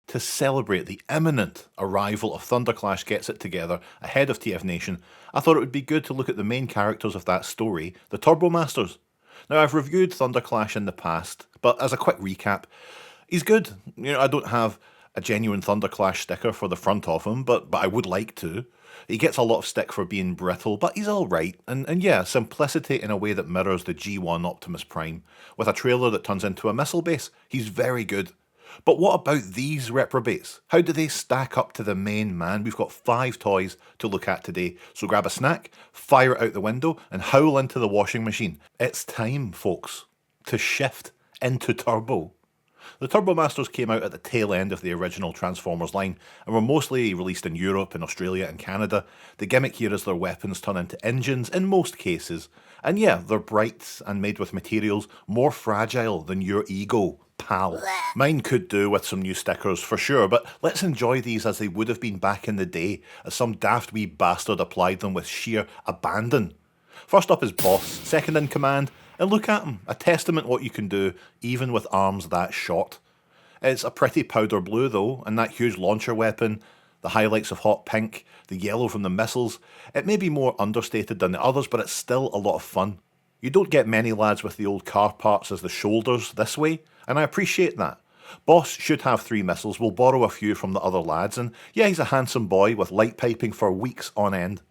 To celebrate the imminent arrival of Thunderclash Gets It Together ahead of TF Nation, I thought it would be good to look at the main characters of that story, the Turbomasters. Now, I've reviewed Thunderclash in the past, but as a quick recap, he's good. I don't have a genuine Thunderclash sticker for the front of him, but I would like to. He gets a lot of stick for being brittle, but he's alright. And yeah, simplicity in a way that mirrors the G1 Optimus Prime. With a trailer that turns into a missile base, he's very good. But what about these reprobates? How do they stack up to the main man? We've got 5 toys to look at today, so grab a snack, fire it out the window, and howl into the washing machine. It's time, folks, to shift into turbo. The Turbomasters came out at the tail end of the original Transformers line and were mostly released in Europe, in Australia and Canada. The gimmick here is their weapons turn into engines in most cases. And yeah, they're bright and made with materials more fragile than your ego, pal. Mine could do with some new stickers for sure, but let's enjoy these as they would have been back in the day, as some daft wee bastard applied them with sheer abandon. First up is Boss, second in command, and look at him, a testament what you can do even with arms that short. It's a pretty powder blue though, and that huge launcher weapon, the highlights of hot pink, the yellow from the missiles. It may be more understated than the others, but it's still a lot of fun. You don't get many lads with the old car parts as the shoulders this way, and I appreciate that. Boss should have 3 missiles, we'll borrow a few from the other lads, and yeah, he's a handsome boy with light piping for weeks on end.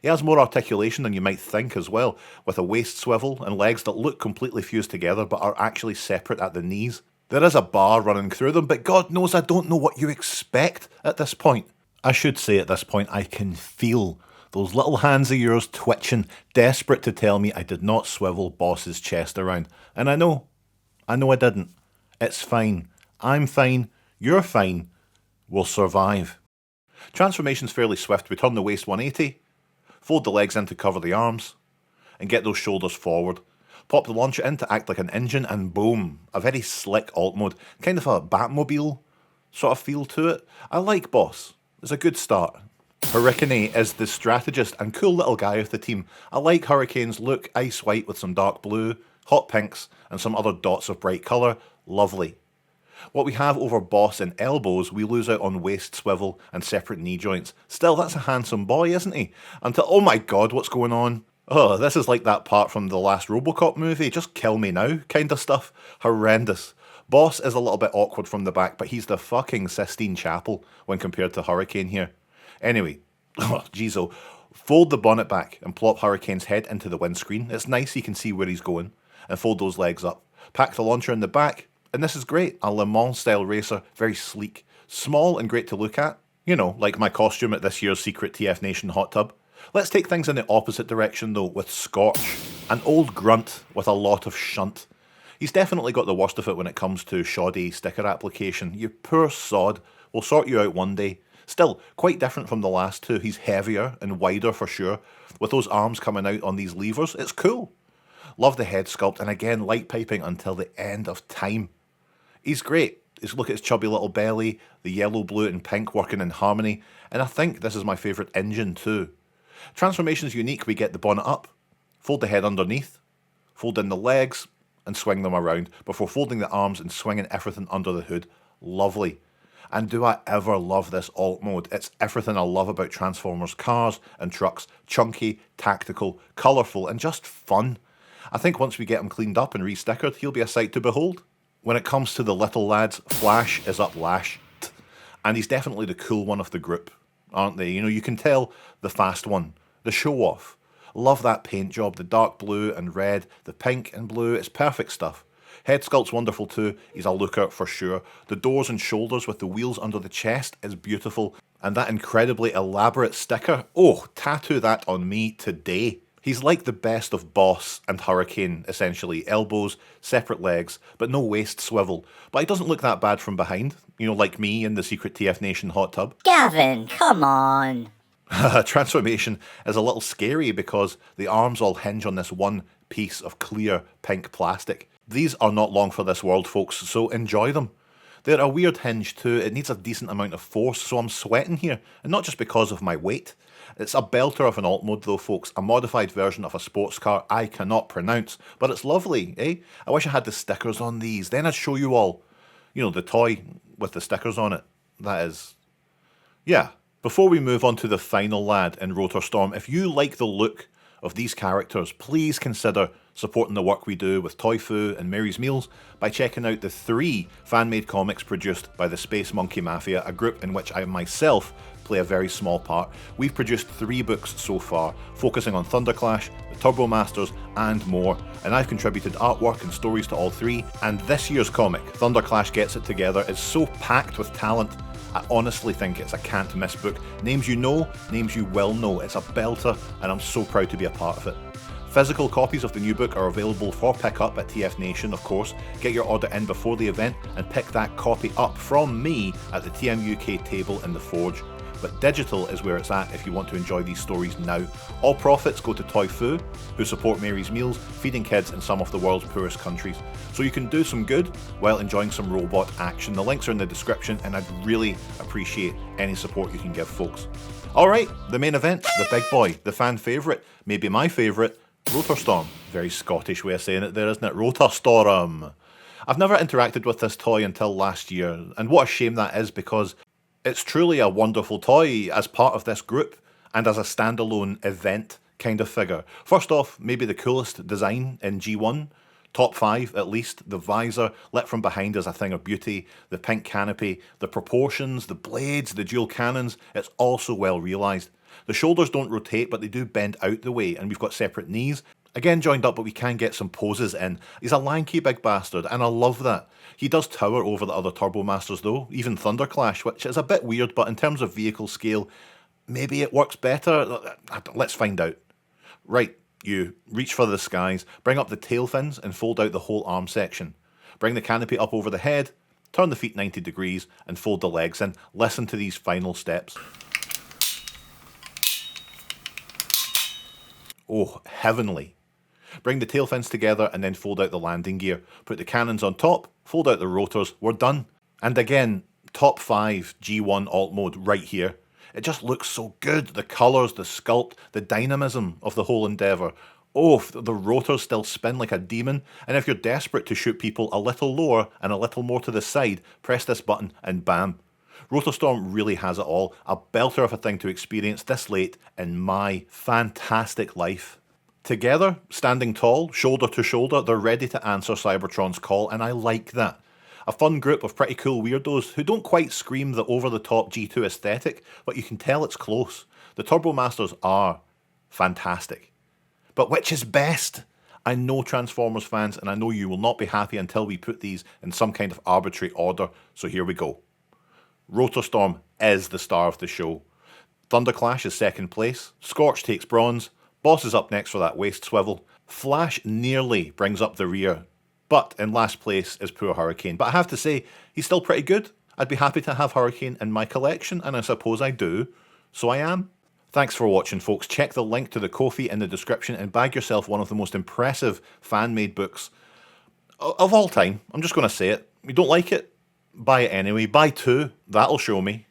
He has more articulation than you might think as well, with a waist swivel and legs that look completely fused together but are actually separate at the knees. There is a bar running through them, but God knows I don't know what you expect at this point. I should say at this point I can feel those little hands of yours twitching, desperate to tell me I did not swivel Boss's chest around. And I know I didn't. It's fine. I'm fine. You're fine. We'll survive. Transformation's fairly swift. We turn the waist 180. Fold the legs in to cover the arms, and get those shoulders forward. Pop the launcher in to act like an engine, and boom, a very slick alt mode, kind of a Batmobile sort of feel to it. I like Boss, it's a good start. Hurricane is the strategist and cool little guy of the team. I like Hurricane's look, ice white with some dark blue, hot pinks, and some other dots of bright colour, lovely. What we have over Boss and elbows, we lose out on waist swivel and separate knee joints. Still, that's a handsome boy, isn't he? Until, oh my god, what's going on? Oh, this is like that part from the last Robocop movie, just kill me now kind of stuff. Horrendous. Boss is a little bit awkward from the back, but he's the fucking Sistine Chapel when compared to Hurricane here. Anyway, oh jeez, fold the bonnet back and plop Hurricane's head into the windscreen. It's nice you can see where he's going. And fold those legs up. Pack the launcher in the back. And this is great, a Le Mans style racer, very sleek, small and great to look at. You know, like my costume at this year's secret TF Nation hot tub. Let's take things in the opposite direction though, with Scorch, an old grunt with a lot of shunt. He's definitely got the worst of it when it comes to shoddy sticker application. You poor sod, we'll sort you out one day. Still, quite different from the last two, he's heavier and wider for sure. With those arms coming out on these levers, it's cool. Love the head sculpt, and again, light piping until the end of time. He's great. Just look at his chubby little belly, the yellow, blue and pink working in harmony, and I think this is my favourite engine too. Transformation's unique. We get the bonnet up, fold the head underneath, fold in the legs and swing them around before folding the arms and swinging everything under the hood. Lovely. And do I ever love this alt mode? It's everything I love about Transformers cars and trucks. Chunky, tactical, colourful and just fun. I think once we get him cleaned up and re-stickered, he'll be a sight to behold. When it comes to the little lads, Flash is up lashed, and he's definitely the cool one of the group, aren't they? You know, you can tell the fast one, the show-off. Love that paint job, the dark blue and red, the pink and blue, it's perfect stuff. Head sculpt's wonderful too, he's a looker for sure. The doors and shoulders with the wheels under the chest is beautiful, and that incredibly elaborate sticker, oh, tattoo that on me today. He's like the best of Boss and Hurricane, essentially. Elbows, separate legs, but no waist swivel. But he doesn't look that bad from behind, you know, like me in the secret TF Nation hot tub. Gavin, come on. Transformation is a little scary because the arms all hinge on this one piece of clear pink plastic. These are not long for this world, folks, so enjoy them. They're a weird hinge too, it needs a decent amount of force, so I'm sweating here, and not just because of my weight. It's a belter of an alt mode though, folks, a modified version of a sports car I cannot pronounce, but it's lovely, eh? I wish I had the stickers on these, then I'd show you all. You know, the toy with the stickers on it. That is... Yeah. Before we move on to the final lad in Rotor Storm, if you like the look of these characters, please consider supporting the work we do with Toy Foo and Mary's Meals by checking out the 3 fan-made comics produced by the Space Monkey Mafia, a group in which I myself play a very small part. We've produced 3 books so far, focusing on Thunderclash, the Turbomasters, and more, and I've contributed artwork and stories to all 3, and this year's comic, Thunderclash Gets It Together, is so packed with talent. I honestly think it's a can't-miss book. Names you know, names you will know. It's a belter, and I'm so proud to be a part of it. Physical copies of the new book are available for pickup at TF Nation, of course. Get your order in before the event and pick that copy up from me at the TM UK table in the Forge. But digital is where it's at if you want to enjoy these stories now. All profits go to Toy Foo, who support Mary's Meals, feeding kids in some of the world's poorest countries. So you can do some good while enjoying some robot action. The links are in the description, and I'd really appreciate any support you can give, folks. Alright, the main event, the big boy, the fan favourite, maybe my favourite, Rotor Storm. Very Scottish way of saying it there, isn't it? Rotor Storm. I've never interacted with this toy until last year, and what a shame that is, because it's truly a wonderful toy as part of this group and as a standalone event kind of figure. First off, maybe the coolest design in G1, top 5 at least. The visor lit from behind is a thing of beauty, the pink canopy, the proportions, the blades, the dual cannons, it's all so well realised. The shoulders don't rotate, but they do bend out the way, and we've got separate knees. Again joined up, but we can get some poses in. He's a lanky big bastard, and I love that. He does tower over the other Turbomasters though, even Thunderclash, which is a bit weird, but in terms of vehicle scale, maybe it works better. Let's find out. Right, you reach for the skies, bring up the tail fins and fold out the whole arm section. Bring the canopy up over the head, turn the feet 90 degrees and fold the legs in. Listen to these final steps. Oh, heavenly. Bring the tail fins together and then fold out the landing gear. Put the cannons on top, fold out the rotors, we're done. And again, top 5 G1 alt mode right here. It just looks so good. The colours, the sculpt, the dynamism of the whole endeavour. Oh, the rotors still spin like a demon. And if you're desperate to shoot people a little lower and a little more to the side, press this button and bam. Rotor Storm really has it all. A belter of a thing to experience this late in my fantastic life. Together, standing tall, shoulder to shoulder, they're ready to answer Cybertron's call, and I like that. A fun group of pretty cool weirdos who don't quite scream the over-the-top G2 aesthetic, but you can tell it's close. The Turbomasters are fantastic. But which is best? I know Transformers fans, and I know you will not be happy until we put these in some kind of arbitrary order, so here we go. Rotor Storm is the star of the show. Thunderclash is second place, Scorch takes bronze, Boss is up next for that waist swivel. Flash nearly brings up the rear, but in last place is poor Hurricane. But I have to say, he's still pretty good. I'd be happy to have Hurricane in my collection, and I suppose I do, so I am. Thanks for watching, folks. Check the link to the Ko-fi in the description and bag yourself one of the most impressive fan-made books of all time. I'm just going to say it. You don't like it? Buy it anyway. Buy 2. That'll show me.